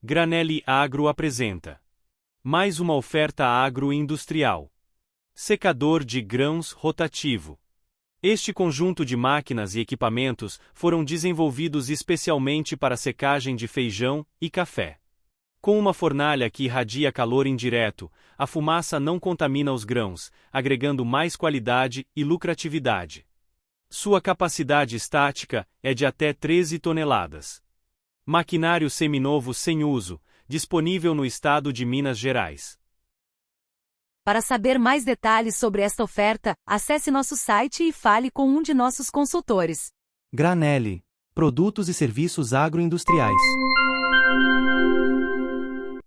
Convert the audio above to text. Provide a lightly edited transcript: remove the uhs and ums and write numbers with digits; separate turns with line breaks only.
Granelli Agro apresenta mais uma oferta agroindustrial. Secador de grãos rotativo. Este conjunto de máquinas e equipamentos foram desenvolvidos especialmente para secagem de feijão e café. Com uma fornalha que irradia calor indireto, a fumaça não contamina os grãos, agregando mais qualidade e lucratividade. Sua capacidade estática é de até 13 toneladas. Maquinário seminovo sem uso, disponível no estado de Minas Gerais.
Para saber mais detalhes sobre esta oferta, acesse nosso site e fale com um de nossos consultores.
Granelli. Produtos e serviços agroindustriais.